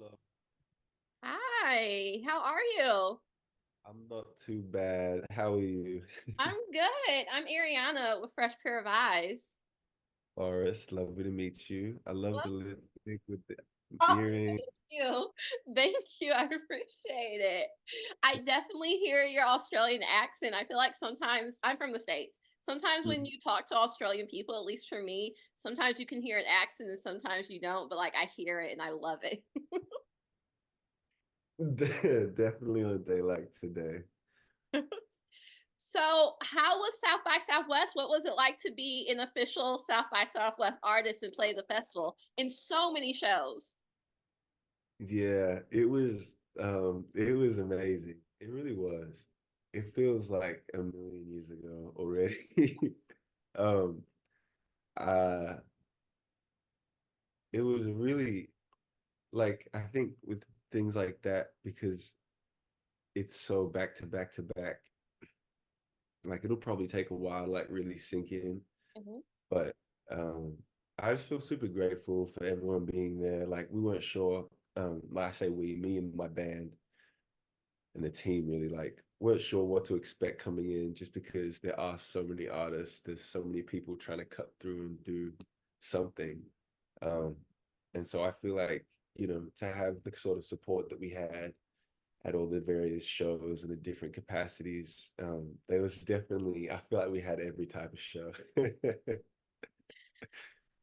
Hello. Hi, how are you? I'm not too bad. How are you? I'm good. I'm Ariana with Fresh Pair of Eyes. Forrest, lovely to meet you. I love the Well, lipstick with the oh, earring. thank you. Thank you. I appreciate it. I definitely hear your Australian accent. I feel like sometimes I'm from the States. Sometimes when Mhm. you talk to Australian people, at least for me, sometimes you can hear an accent and sometimes you don't, but like I hear it and I love it. Definitely on a day like today. So, how was South by Southwest? What was it like to be an official South by Southwest artist and play the festival in so many shows? Yeah, it was amazing. It really was. It feels like a million years ago already. Um uh it was really like I think with things like that because it's so back to back to back. Like it'll probably take a while to like really sink in. Mhm. But um I just feel super grateful for everyone being there. Like we weren't sure, like I say we, me and my band and the team really like weren't sure what to expect coming in just because there are so many artists, there's so many people trying to cut through and do something. Um and so I feel like, to have the sort of support that we had at all the various shows and the different capacities. There was definitely, I feel like we had every type of show.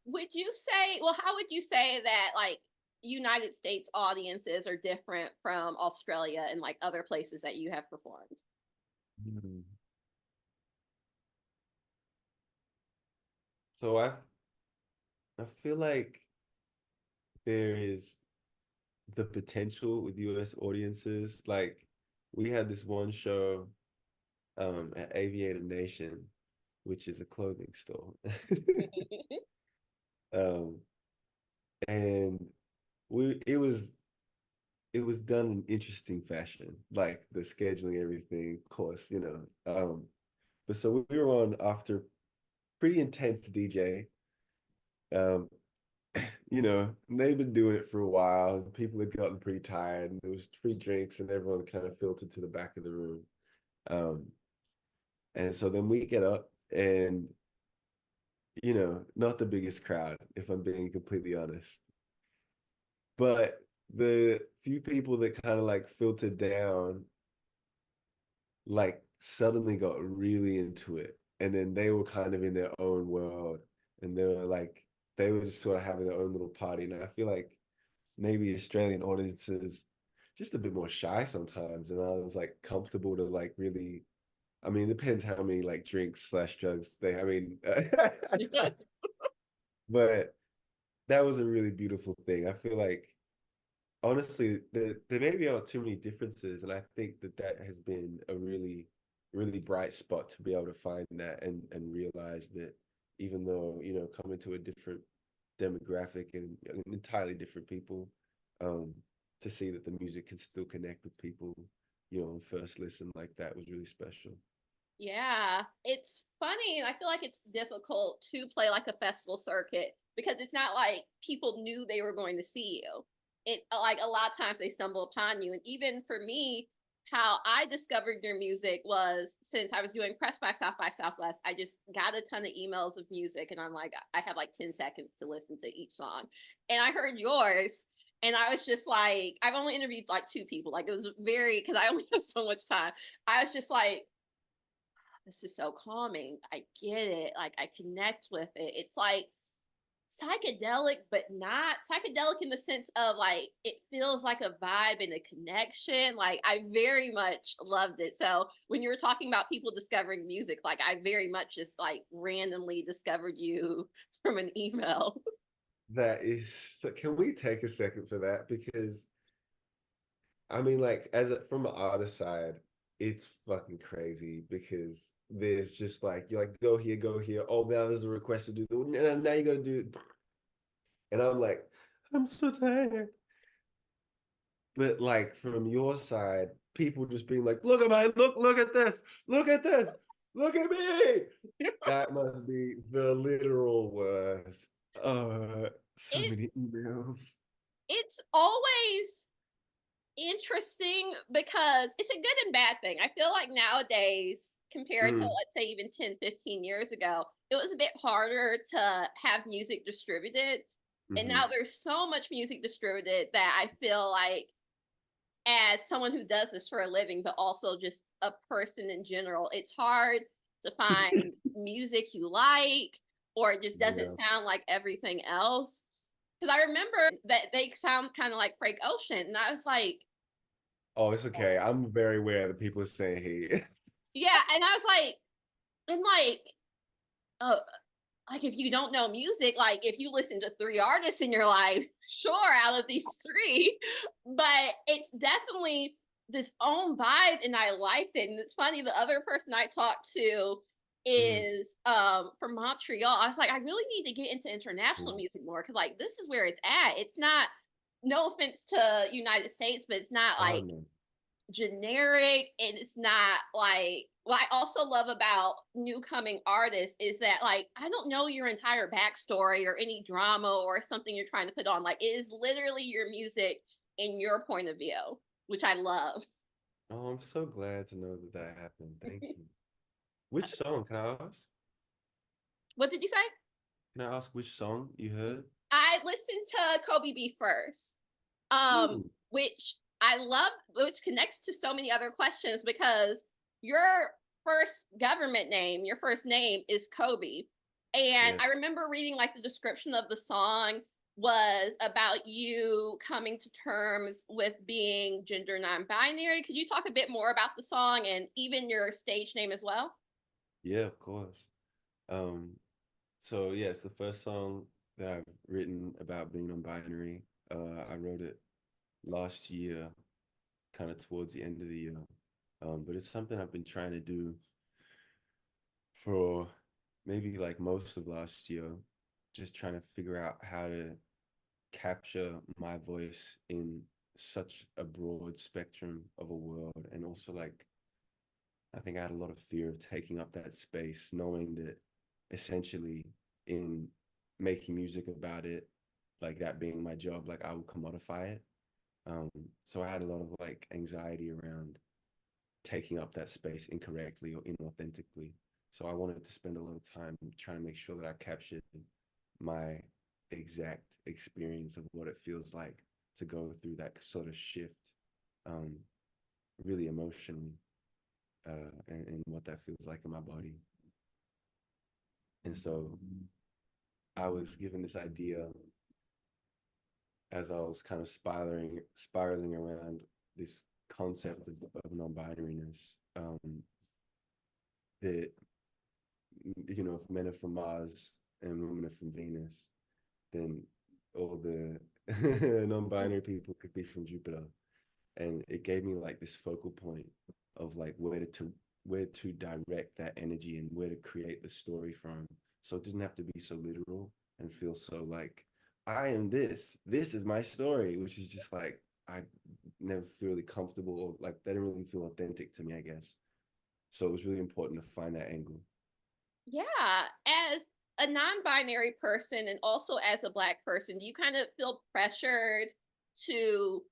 Would you say, well, how would you say that like United States audiences are different from Australia and like other places that you have performed? Hmm. So I feel like there is the potential with US audiences. Like we had this one show at Aviator Nation, which is a clothing store. um and we it was done in interesting fashion, like the scheduling, everything, of course, but so we were on after pretty intense DJ. Um, they've been doing it for a while. People had gotten pretty tired, and there was free drinks, and everyone kind of filtered to the back of the room. Um, and so then we get up, and not the biggest crowd, if I'm being completely honest. But the few people that kind of like filtered down like suddenly got really into it. And then they were kind of in their own world and they were just sort of having their own little party. And I feel like maybe Australian audiences just a bit more shy sometimes. And I was like comfortable to like really, I mean, it depends how many like drinks slash drugs I mean, but that was a really beautiful thing. I feel like honestly, there maybe aren't too many differences, and I think that that has been a really, really bright spot to be able to find that and realize that even though coming to a different demographic and entirely different people, um, to see that the music can still connect with people, on first listen like that was really special. Yeah, it's funny, and I feel like it's difficult to play like a festival circuit because it's not like people knew they were going to see you. It like a lot of times they stumble upon you, and even for me, how I discovered your music was since I was doing press by Southwest. I just got a ton of emails of music, and I'm like, I have like 10 seconds to listen to each song, and I heard yours. And I was just like, I've only interviewed like two people. Like it was very, because I only have so much time. I was just like, this is so calming. I get it. Like I connect with it. It's like psychedelic, but not psychedelic in the sense of like it feels like a vibe and a connection. Like I very much loved it. So when you were talking about people discovering music, like I very much just like randomly discovered you from an email. That is, so can we take a second for that? Because I mean, like, from an artist side, it's fucking crazy because there's just like you're like go here, go here. Oh, now there's a request to do the now you gotta do it. And I'm like, I'm so tired. But like from your side, people just being like, look at look at this, look at this, look at me. That must be the literal worst. So It many emails. It's always interesting because it's a good and bad thing. I feel like nowadays, compared to Mm, let's say even 10, 15 years ago, it was a bit harder to have music distributed. And hmm. now there's so much music distributed that I feel like, as someone who does this for a living, but also just a person in general, it's hard to find music you like, or it just doesn't Yeah. sound like everything else. Because I remember that they sound kind of like Frank Ocean, and I was like, Oh, it's okay. I'm very aware that people are saying he. yeah, and I was like, uh, like if you don't know music, like if you listen to three artists in your life, sure, out of these three, but it's definitely this own vibe, and I liked it. And it's funny, the other person I talked to Mm, is from Montreal. I was like, I really need to get into international cool. music more because like this is where it's at. It's not, no offense to United States, but it's not Oh like no. generic, and it's not like, what I also love about new coming artists is that like I don't know your entire backstory or any drama or something you're trying to put on. Like it is literally your music and your point of view, which I love. Oh, I'm so glad to know that that happened. Thank you. Which song can I ask? What did you say? Can I ask which song you heard? I listened to Kobe B first, Ooh, which I love, which connects to so many other questions because your first government name, your first name is Kobe. And yeah. I remember reading like the description of the song was about you coming to terms with being gender non-binary. Could you talk a bit more about the song and even your stage name as well? Yeah, of course. Um, so yeah, it's the first song that I've written about being non-binary. I wrote it last year, kind of towards the end of the year. But it's something I've been trying to do for maybe like most of last year, just trying to figure out how to capture my voice in such a broad spectrum of a world. And also, like, I think I had a lot of fear of taking up that space, knowing that essentially in making music about it, like that being my job, like I would commodify it. Um, so I had a lot of like anxiety around taking up that space incorrectly or inauthentically. So I wanted to spend a lot of time trying to make sure that I captured my exact experience of what it feels like to go through that sort of shift, um, really emotionally, and what that feels like in my body. And so I was given this idea as I was kind of spiraling around this concept of non-binariness. That if men are from Mars and women are from Venus, then all the non-binary people could be from Jupiter. And it gave me like this focal point of like where to direct that energy and where to create the story from. So it didn't have to be so literal and feel so like I am this is my story, which is just like I never feel really comfortable, or like that didn't really feel authentic to me, I guess. So it was really important to find that angle. Yeah, as a non-binary person and also as a black person, do you kind of feel pressured to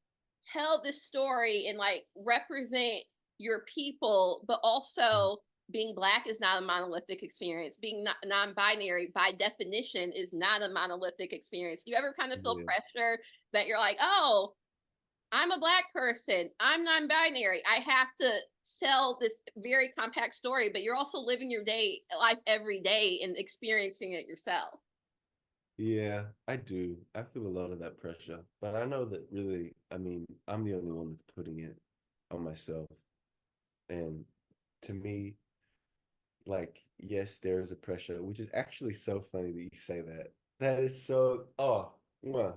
tell this story and like represent your people, but also being black is not a monolithic experience. Being non-binary by definition is not a monolithic experience. Do you ever kind of feel Yeah. pressure that you're like, oh, I'm a black person, I'm non-binary, I have to sell this very compact story, but you're also living your day life every day and experiencing it yourself. Yeah, I do. I feel a lot of that pressure, but I know that really, I mean, I'm the only one that's putting it on myself. And to me, like, yes, there is a pressure, which is actually so funny that you say that. That is so, oh, mwah,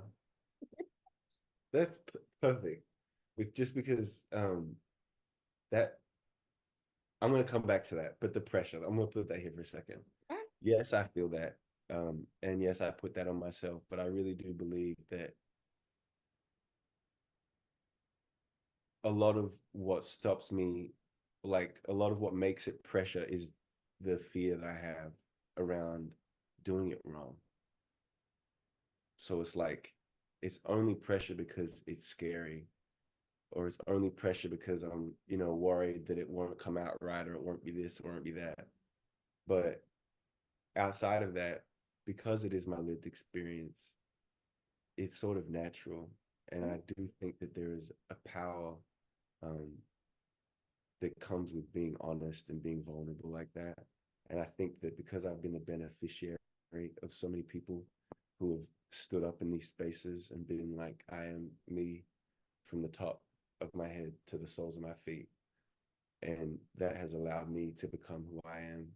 that's perfect. Just because that I'm gonna come back to that, but the pressure, I'm gonna put that here for a second. Yes, I feel that. And yes, I put that on myself, but I really do believe that a lot of what stops me, like a lot of what makes it pressure, is the fear that I have around doing it wrong. So it's like it's only pressure because it's scary, or it's only pressure because I'm, worried that it won't come out right, or it won't be this, or it won't be that. But outside of that, because it is my lived experience, it's sort of natural. And I do think that there is a power um, that comes with being honest and being vulnerable like that. And I think that because I've been the beneficiary of so many people who have stood up in these spaces and been like, I am me from the top of my head to the soles of my feet. And that has allowed me to become who I am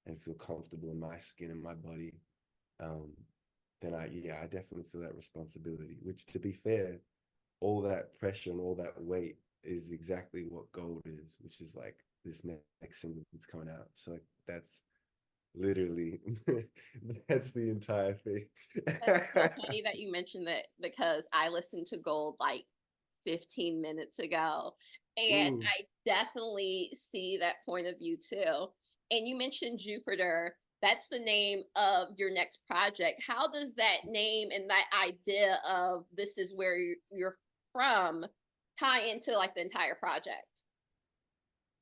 and feel comfortable in my skin and my body. Um, then I definitely feel that responsibility, which, to be fair, all that pressure and all that weight is exactly what gold is, which is like this next single that's coming out. So like that's literally that's the entire thing. That's so funny that you mentioned that because I listened to Gold like 15 minutes ago, and Mm, I definitely see that point of view too. And you mentioned Jupiter. That's the name of your next project. How does that name and that idea of this is where you're from tie into like the entire project?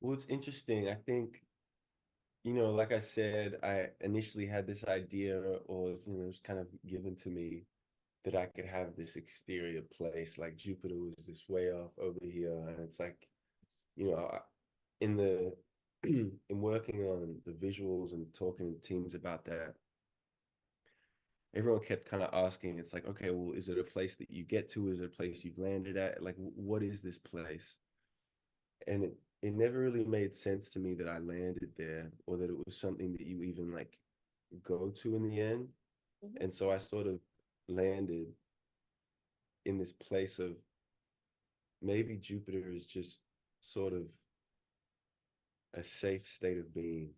well, it's interesting. I think, like I said, I initially had this idea, or it was kind of given to me that I could have this exterior place. Like Jupiter was this way off over here, and it's like, in the in working on the visuals and talking to teams about that, everyone kept kind of asking, it's like, okay, well, is it a place that you get to? Is it a place you've landed at? Like, what is this place? And it never really made sense to me that I landed there, or that it was something that you even like go to in the end. Mhm. And so I sort of landed in this place of, maybe Jupiter is just sort of a safe state of being,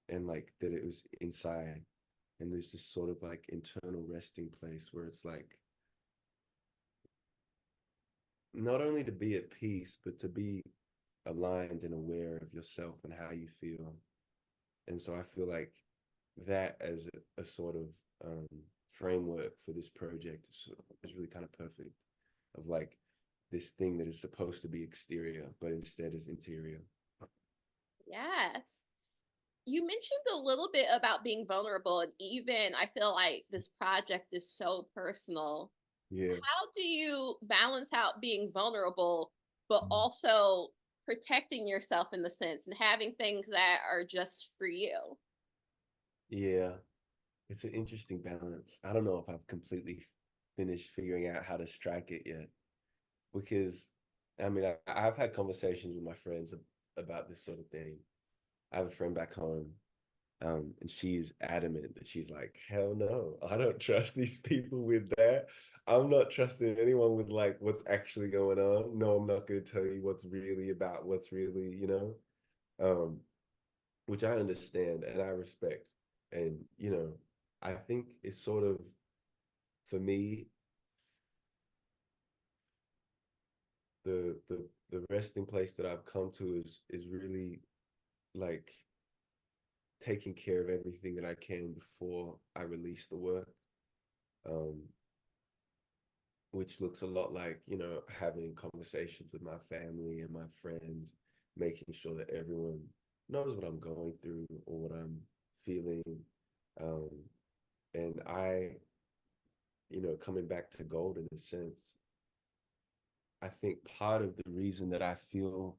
and like that it was inside, and there's this sort of like internal resting place where it's like not only to be at peace, but to be aligned and aware of yourself and how you feel. And so I feel like that as a sort of um, framework for this project is really kind of perfect, of like this thing that is supposed to be exterior, but instead is interior. Yes. You mentioned a little bit about being vulnerable, and even I feel like this project is so personal. Yeah. How do you balance out being vulnerable, but also protecting yourself in the sense and having things that are just for you? Yeah. It's an interesting balance. I don't know if I've completely finished figuring out how to strike it yet, because I mean, I've had conversations with my friends about this sort of thing. I have a friend back home, and she's adamant that she's like, hell no, I don't trust these people with that. I'm not trusting anyone with like what's actually going on. No, I'm not going to tell you what's really about what's really, um, which I understand and I respect. And, I think it's sort of, for me, the resting place that I've come to is really like taking care of everything that I can before I release the work. Um, which looks a lot like, having conversations with my family and my friends, making sure that everyone knows what I'm going through or what I'm feeling. Um, and coming back to gold in a sense, I think part of the reason that I feel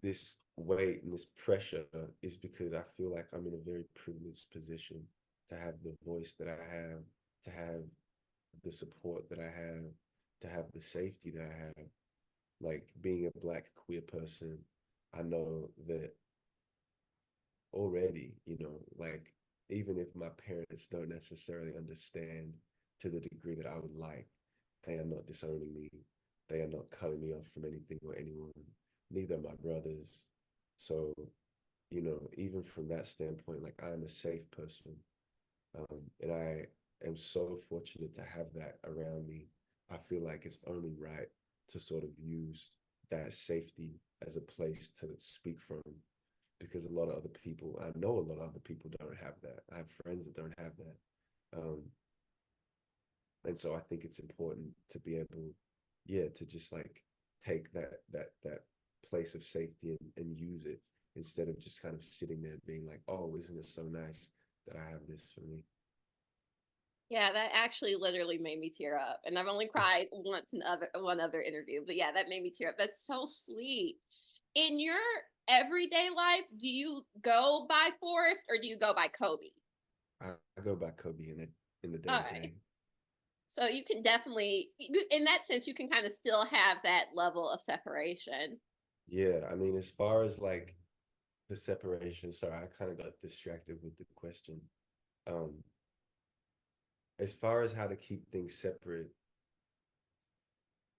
this weight and this pressure is because I feel like I'm in a very privileged position to have the voice that I have, to have the support that I have, to have the safety that I have. Like being a Black queer person, I know that already, like even if my parents don't necessarily understand to the degree that I would like, they are not disowning me. They are not cutting me off from anything or anyone. Neither are my brothers. So, even from that standpoint, like I'm a safe person. And I am so fortunate to have that around me. I feel like it's only right to sort of use that safety as a place to speak from, because a lot of other people, I know a lot of other people don't have that. I have friends that don't have that. Um, And so I think it's important to be able, yeah, to just like take that place of safety and use it instead of just kind of sitting there being like, oh, isn't it so nice that I have this for me? Yeah, that actually literally made me tear up. And I've only cried once in one other interview. But yeah, that made me tear up. That's so sweet. In your everyday life, do you go by Forrest or do you go by Kobe? I go by Kobe in the day All to right. day. So you can definitely, in that sense, you can kind of still have that level of separation. Yeah, I mean, as far as like the separation, sorry, I kind of got distracted with the question. Um, as far as how to keep things separate,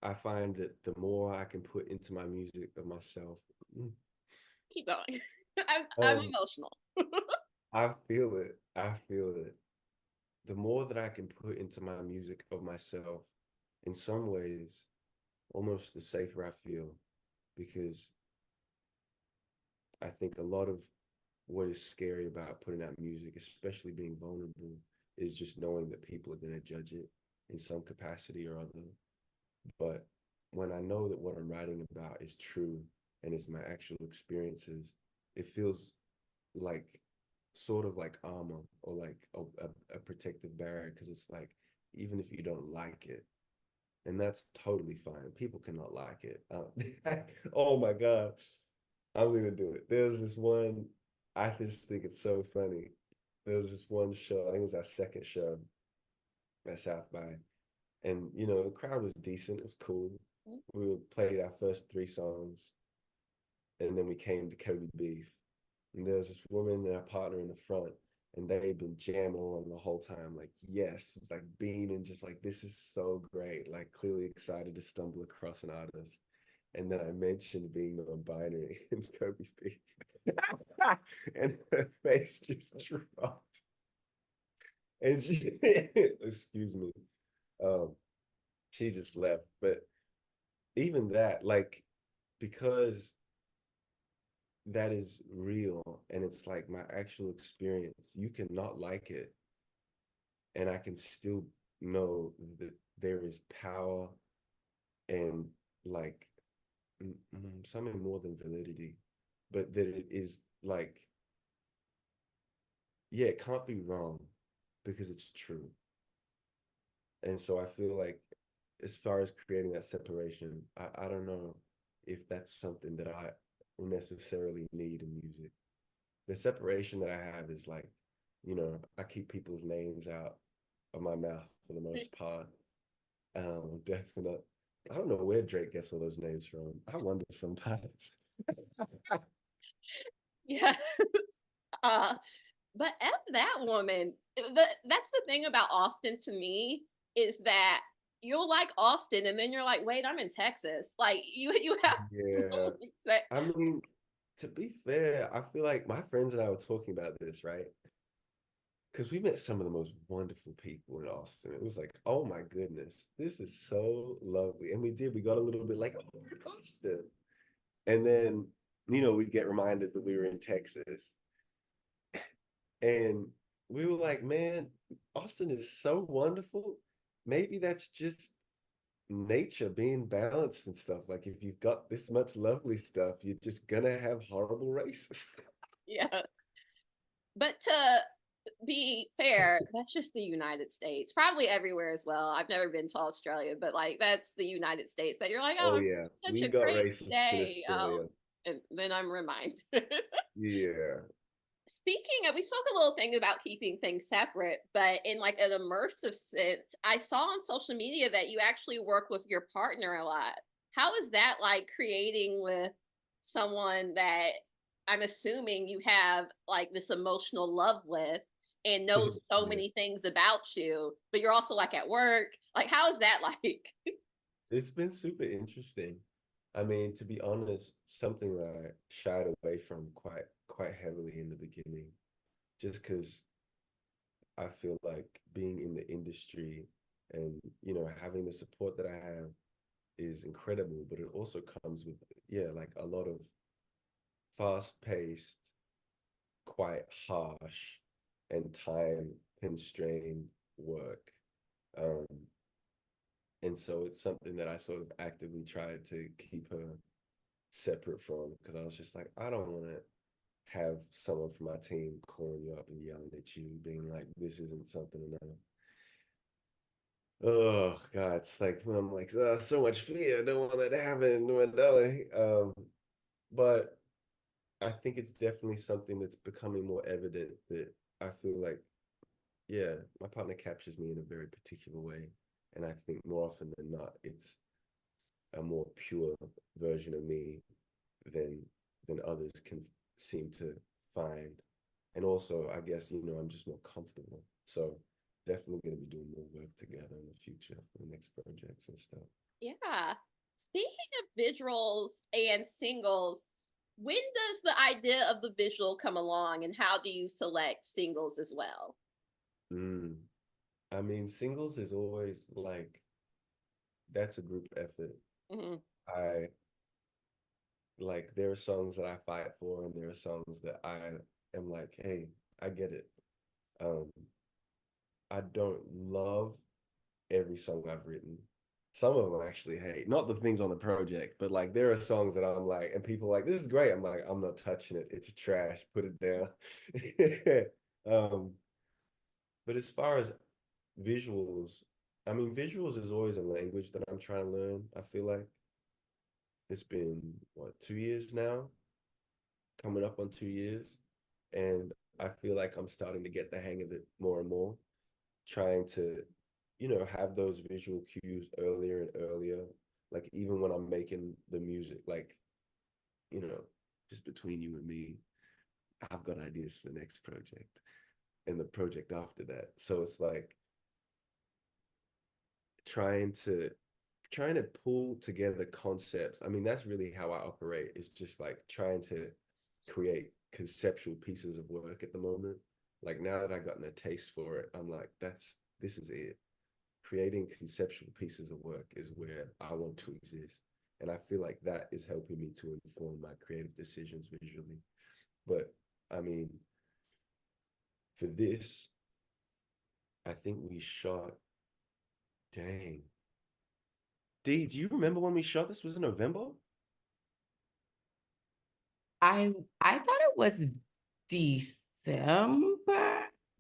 I find that the more I can put into my music of myself, Keep going. I'm um, emotional. I feel it. I feel it. The more that I can put into my music of myself, in some ways, almost the safer I feel, because I think a lot of what is scary about putting out music, especially being vulnerable, is just knowing that people are going to judge it in some capacity or other. But when I know that what I'm writing about is true and is my actual experiences, it feels like sort of like armor or like a protective barrier because it's like, even if you don't like it, and that's totally fine. People cannot like it. Oh my God. I'm gonna do it. There's this one, I just think it's so funny. There was this one show, I think it was our second show at South by, and the crowd was decent. It was cool. We played our first three songs, and then we came to Cody Beef. And there was this woman and our partner in the front, and they'd been jamming along the whole time. Like, yes, it's like beaming, just like this is so great. Like, clearly excited to stumble across an artist. And then I mentioned being non-binary in Kobe's Beef. And her face just dropped. And she, excuse me, um, she just left. But even that, like, because that is real and it's like my actual experience, you cannot like it. And I can still know that there is power and like something more than validity, but that it is like, yeah, it can't be wrong because it's true. And so I feel like, as far as creating that separation, I don't know if that's something that I will necessarily need in music. The separation that I have is like, I keep people's names out of my mouth for the most part. Definitely. I don't know where Drake gets all those names from. I wonder sometimes. Yeah. Uh, but F that woman. That's the thing about Austin to me is that you'll like Austin and then you're like, wait, I'm in Texas. Like you have Yeah. that. I mean, to be fair, I feel like my friends and I were talking about this, right? Because we met some of the most wonderful people in Austin. It was like, oh my goodness, this is so lovely. And we got a little bit like, oh, we're in Austin. And then, we'd get reminded that we were in Texas. And we were like, man, Austin is so wonderful. Maybe that's just nature being balanced and stuff. Like, if you've got this much lovely stuff, you're just gonna have horrible racists. Yes. But to be fair, that's just the United States. Probably everywhere as well. I've never been to Australia, but like that's the United States that you're like, oh, Oh I'm yeah, such we a got great racists in day. Australia. And then I'm reminded. Yeah. Speaking of, we spoke a little thing about keeping things separate, but in like an immersive sense, I saw on social media that you actually work with your partner a lot. How is that like creating with someone that I'm assuming you have like this emotional love with and knows so Yeah. many things about you, but you're also like at work? Like, how is that like? It's been super interesting. I mean, to be honest, something that I shied away from quite heavily in the beginning, just because I feel like being in the industry and having the support that I have is incredible, but it also comes with, yeah, like a lot of fast-paced, quite harsh and time constrained work. Um, And so it's something that I sort of actively tried to keep her separate from, because I was just like, I don't want to have someone from my team calling you up and yelling at you, being like, this isn't something enough. Oh God, it's like when I'm like, oh, so much fear, I don't want that to happen to my darling. But I think it's definitely something that's becoming more evident that I feel like, yeah, my partner captures me in a very particular way. And I think more often than not, it's a more pure version of me than others can seem to find. And also, I guess, I'm just more comfortable. So definitely going to be doing more work together in the future for the next projects and stuff. Yeah. Speaking of visuals and singles, when does the idea of the visual come along and how do you select singles as well? Mm. I mean, singles is always like, that's a group effort. Mm-hmm. I like, there are songs that I fight for, and there are songs that I am like, hey, I get it. Um, I don't love every song I've written. Some of them I actually hate. Not the things on the project, but like there are songs that I'm like, and people are like, this is great. I'm like, I'm not touching it. It's trash. Put it down. um, but as far as visuals, I mean, visuals is always a language that I'm trying to learn. I feel like it's been what, 2 years now, coming up on 2 years, and I feel like I'm starting to get the hang of it more and more, trying to, have those visual cues earlier and earlier. Like even when I'm making the music, like, you know, just between you and me, I've got ideas for the next project and the project after that. So it's like trying to pull together concepts. I mean, that's really how I operate. It's just like trying to create conceptual pieces of work at the moment. Like now that I've gotten a taste for it, I'm like, this is it. Creating conceptual pieces of work is where I want to exist. And I feel like that is helping me to inform my creative decisions visually. But I mean, for this, I think we shot, dang. D, do you remember when we shot this? Was it November? I thought it was December.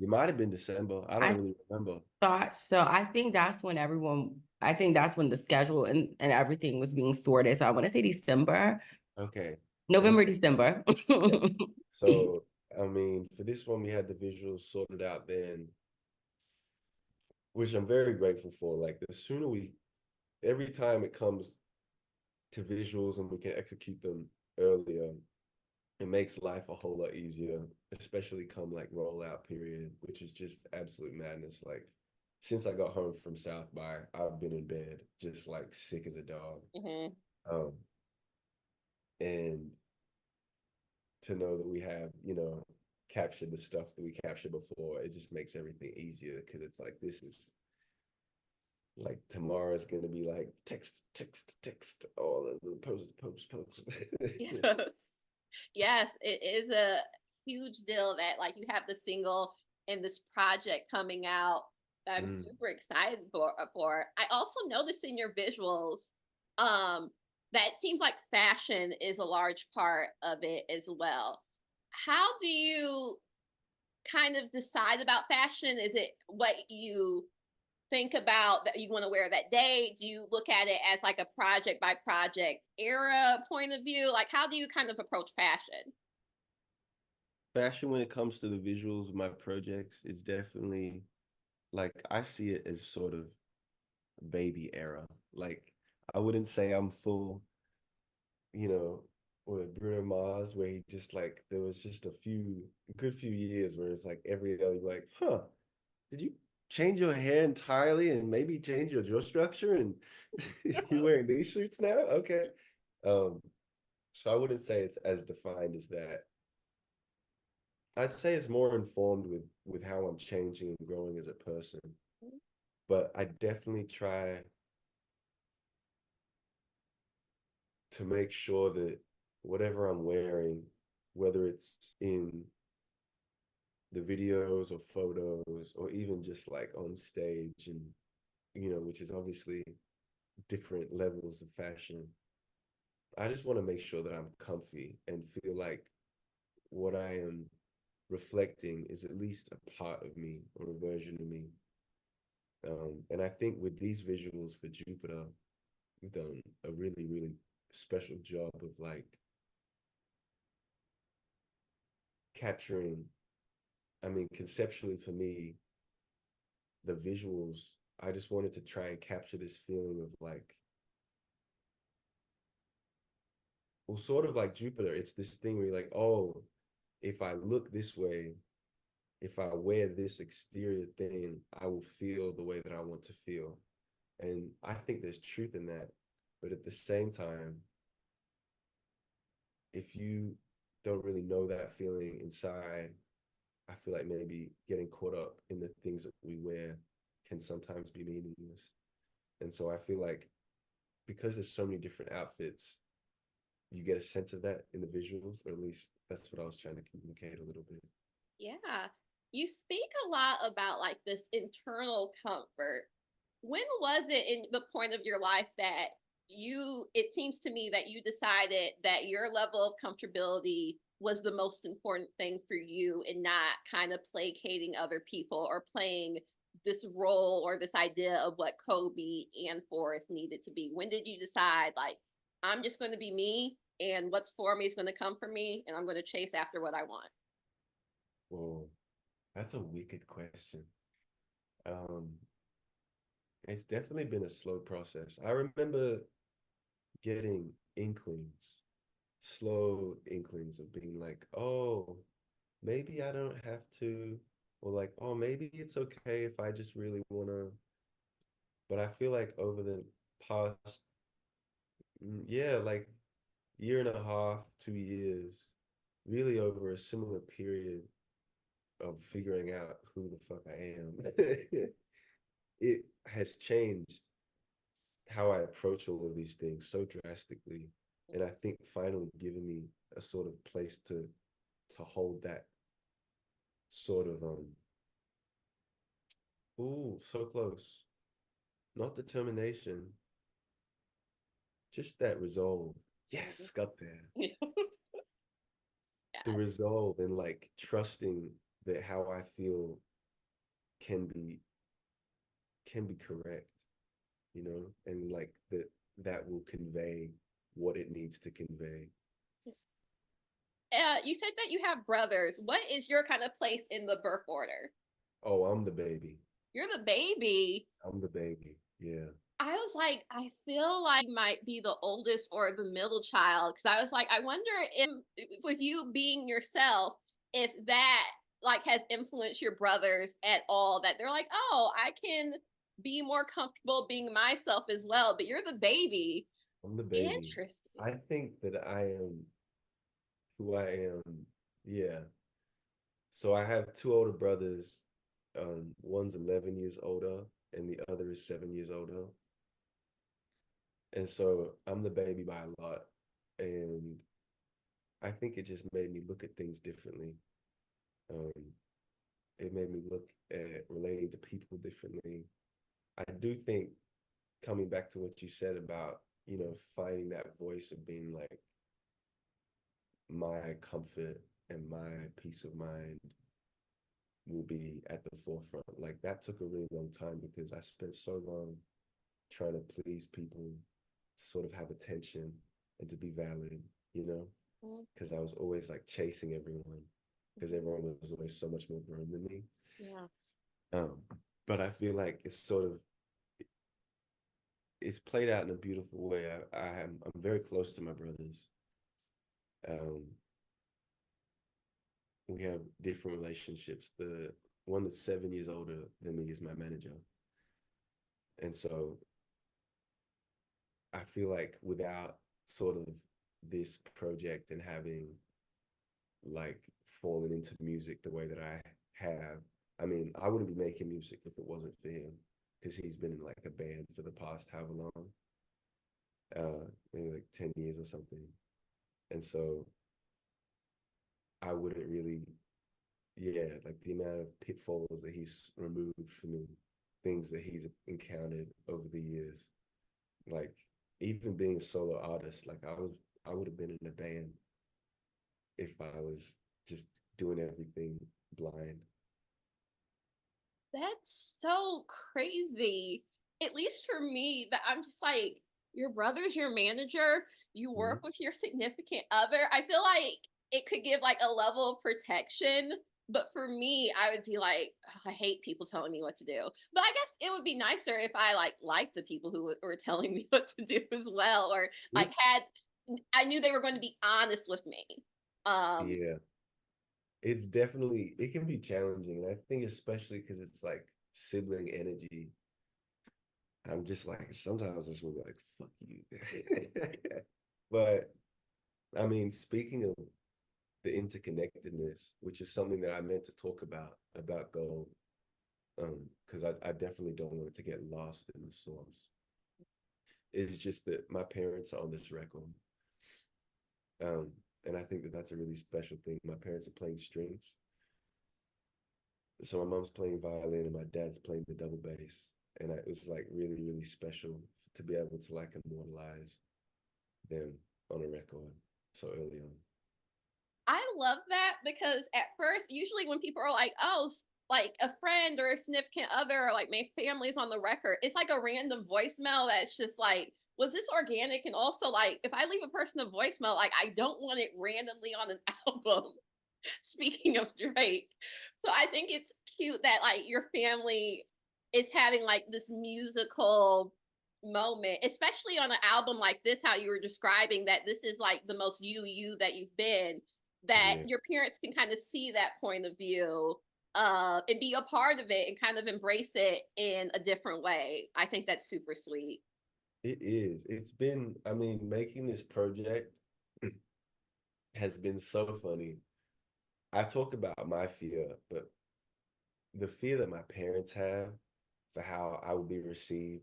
It might have been December. I don't I really remember. thought so. I think that's when the schedule and everything was being sorted. So I want to say December, Okay. And November, December. yeah. So, I mean, for this one, we had the visuals sorted out then, which I'm very grateful for. Like, the sooner every time it comes to visuals and we can execute them earlier, it makes life a whole lot easier, especially come like rollout period, which is just absolute madness. Like, since I got home from South by, I've been in bed just like sick as a dog. Mm-hmm. Um, and to know that we have, captured the stuff that we captured before, it just makes everything easier, because it's like, this is like, tomorrow's gonna be like text, text, text, all of the post. Yes. Yes, it is a huge deal that like you have the single and this project coming out that I'm Mm, super excited for. I also noticed in your visuals um that it seems like fashion is a large part of it as well. How do you kind of decide about fashion? Is it what you think about that you want to wear that day? Do you look at it as like a project by project era point of view? Like, how do you kind of approach fashion? Fashion, when it comes to the visuals of my projects, is definitely like, I see it as sort of baby era. Like, I wouldn't say I'm full, you know, with Bruno Mars, where he just like, there was just a good few years where it's like every other, like, huh, did you change your hair entirely and maybe change your jaw structure and you're wearing these suits now? Okay. Um, so I wouldn't say it's as defined as that. I'd say it's more informed with how I'm changing and growing as a person. But I definitely try to make sure that whatever I'm wearing, whether it's in the videos or photos or even just like on stage, and which is obviously different levels of fashion. I just want to make sure that I'm comfy and feel like what I am reflecting is at least a part of me or a version of me. And I think with these visuals for Jupiter, we've done a really, really special job of like capturing, I mean, conceptually for me, the visuals, I just wanted to try and capture this feeling of like, well, sort of like Jupiter, it's this thing where you're like, oh, if I look this way, if I wear this exterior thing, I will feel the way that I want to feel. And I think there's truth in that. But at the same time, if you don't really know that feeling inside, I feel like maybe getting caught up in the things that we wear can sometimes be meaningless. And so I feel like because there's so many different outfits, you get a sense of that in the visuals, or at least that's what I was trying to communicate a little bit. Yeah. You speak a lot about like this internal comfort. When was it in the point of your life that it seems to me that you decided that your level of comfortability was the most important thing for you and not kind of placating other people or playing this role or this idea of what Kobe and Forrest needed to be? When did you decide, like, I'm just going to be me and what's for me is going to come for me and I'm going to chase after what I want? Well, that's a wicked question. Um, it's definitely been a slow process. I remember getting inklings, slow inklings of being like, oh, maybe I don't have to, or like, oh, maybe it's okay if I just really wanna. But I feel like over the past, yeah, like year and a half, 2 years, really over a similar period of figuring out who the fuck I am, it has changed how I approach all of these things so drastically. And I think finally giving me a sort of place to hold that sort of ooh, so close. Not determination, just that resolve. Yes, got there. Yes. The resolve and like trusting that how I feel can be correct, you know, and like that will convey what it needs to convey. You said that you have brothers. What is your kind of place in the birth order? Oh, I'm the baby. You're the baby. I'm the baby. Yeah. I was like, I feel like you might be the oldest or the middle child. Cause I was like, I wonder if, with you being yourself, if that like has influenced your brothers at all, that they're like, oh, I can be more comfortable being myself as well. But you're the baby. I'm the baby. Interesting. I think that I am who I am. Yeah. So I have two older brothers. One's 11 years older and the other is 7 years older. And so I'm the baby by a lot. And I think it just made me look at things differently. Um, it made me look at relating to people differently. I do think coming back to what you said about, finding that voice of being like my comfort and my peace of mind will be at the forefront. Like that took a really long time because I spent so long trying to please people, to sort of have attention and to be valid, you know, because I was always like chasing everyone because everyone was always so much more grown than me. Yeah. Um, but I feel like it's played out in a beautiful way. I'm very close to my brothers. Um, we have different relationships. The one that's 7 years older than me is my manager, and so I feel like without sort of this project and having like fallen into music the way that I have, I mean, I wouldn't be making music if it wasn't for him because he's been in like a band for the past however long, maybe like 10 years or something. And so I wouldn't really, yeah, like the amount of pitfalls that he's removed from me, things that he's encountered over the years, Like even being a solo artist, like I would have been in a band if I was just doing everything blind. That's so crazy. At least for me, that I'm just like, your brother's your manager, you Mhm. work with your significant other. I feel like it could give like a level of protection. But for me, I would be like, "Ugh, I hate people telling me what to do." But I guess it would be nicer if I like liked the people who were telling me what to do as well, or like It, had I knew they were going to be honest with me. Um, yeah, it's definitely it can be challenging, and I think especially because it's like sibling energy. I'm just like sometimes I just want to be like fuck you, but I mean, speaking of the interconnectedness, which is something that I meant to talk about gold, because I definitely don't want it to get lost in the source. It's just that my parents are on this record, um, and I think that that's a really special thing. My parents are playing strings, so my mom's playing violin and my dad's playing the double bass, and it was like really really special to be able to like immortalize them on a record so early on. I love that because at first, usually when people are like, "Oh, like a friend or a significant other, or like my family's on the record," it's like a random voicemail that's just like, "Was this organic?" And also, like, if I leave a person a voicemail, like, I don't want it randomly on an album. Speaking of Drake, so I think it's cute that like your family is having like this musical moment, especially on an album like this, how you were describing that this is like the most you that you've been, that Yeah, your parents can kind of see that point of view and be a part of it and kind of embrace it in a different way. I think that's super sweet. it is. It's been, I mean, making this project has been so funny. I talk about my fear, but the fear that my parents have for how I will be received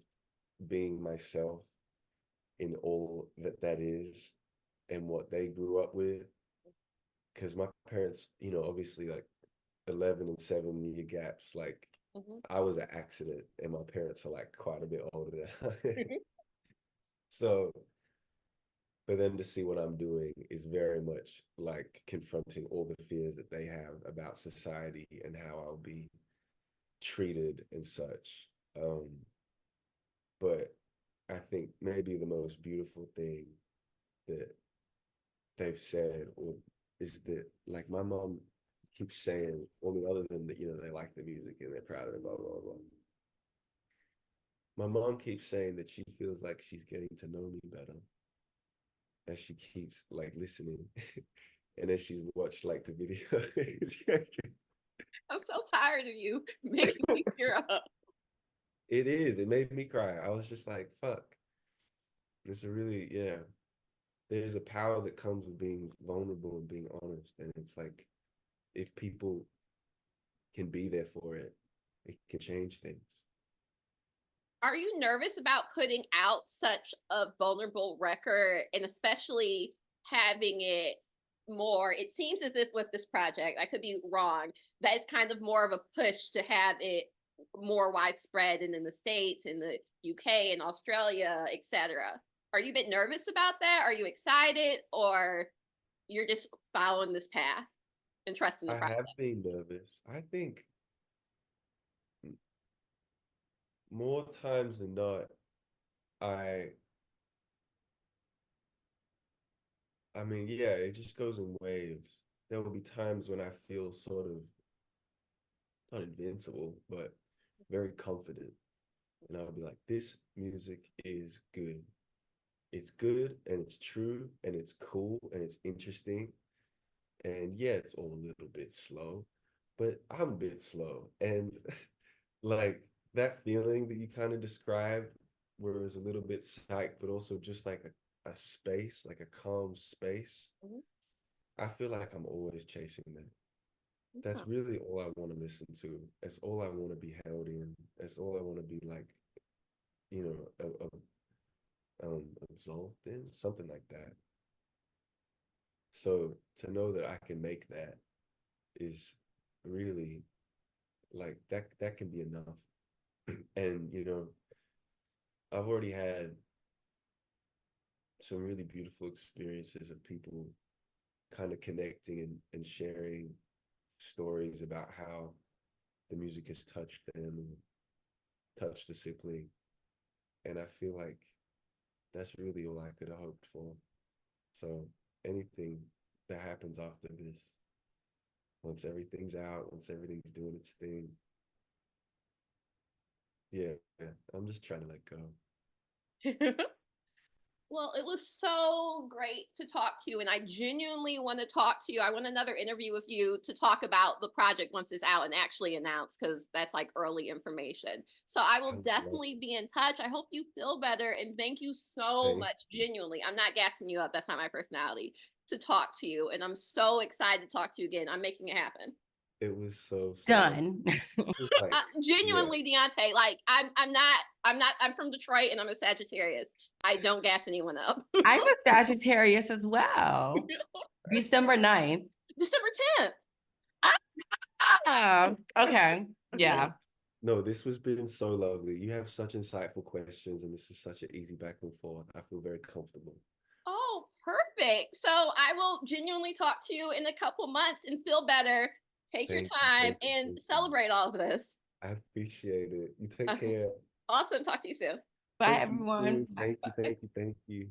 being myself in all that that is and what they grew up with. Because my parents, obviously like 11 and 7 year gaps, like Mhm. I was an accident and my parents are like quite a bit older than so for them to see what I'm doing is very much like confronting all the fears that they have about society and how I'll be treated and such. But I think maybe the most beautiful thing that they've said or is that like my mom keeps saying, I mean, other than that, they like the music and they're proud of it, blah, blah, blah. My mom keeps saying that she feels like she's getting to know me better as she keeps like listening and as she's watched like the videos. I'm so tired of you making me tear up. It is. It made me cry. I was just like, fuck. It's a really, yeah. There's a power that comes with being vulnerable and being honest. And it's like, if people can be there for it, it can change things. Are you nervous about putting out such a vulnerable record and especially having it more? It seems as if with this project, I could be wrong, that it's kind of more of a push to have it more widespread and in the States, in the UK and Australia, etc. Are you a bit nervous about that? Are you excited, or you're just following this path and trusting the I process? have been nervous. I think more times than not, I I mean, yeah, it just goes in waves. There will be times when I feel sort of not invincible, but very confident. And I'll be like, this music is good. It's good and it's true and it's cool and it's interesting. And yeah, it's all a little bit slow, but I'm a bit slow. And like that feeling that you kind of described, where it was a little bit psyched, but also just like a space, like a calm space. Mhm. I feel like I'm always chasing that. Yeah. That's really all I want to listen to. That's all I want to be held in. That's all I want to be like, absolved in, something like that. So to know that I can make that is really like that can be enough. And I've already had some really beautiful experiences of people kind of connecting and sharing stories about how the music has touched them and touched the sibling. And I feel like that's really all I could have hoped for. So anything that happens after this, once everything's out, once everything's doing its thing, yeah, I'm just trying to let go. Well, it was so great to talk to you, and I genuinely want to talk to you. I want another interview with you to talk about the project once it's out and actually announced, because that's like early information. So I will I love definitely be in touch. I hope you feel better, and thank you so Thank much, you. genuinely. I'm not gassing you up. That's not my personality, to talk to you, and I'm so excited to talk to you again. I'm making it happen. It was so lovely. Done. It was like, yeah, Genuinely, Deontay, like I'm from Detroit and I'm a Sagittarius. I don't gas anyone up. I'm a Sagittarius as well. December 9th. December 10th. Ah, okay. Yeah. no, this has been so lovely. You have such insightful questions, and this is such an easy back and forth. I feel very comfortable. Oh, perfect. So I will genuinely talk to you in a couple months and feel better. Take your Thank you, time thank you, and thank you. celebrate all of this. I appreciate it. You take care. Awesome. Talk to you soon. Bye, Talk to you everyone. soon. Thank you, thank you, thank you.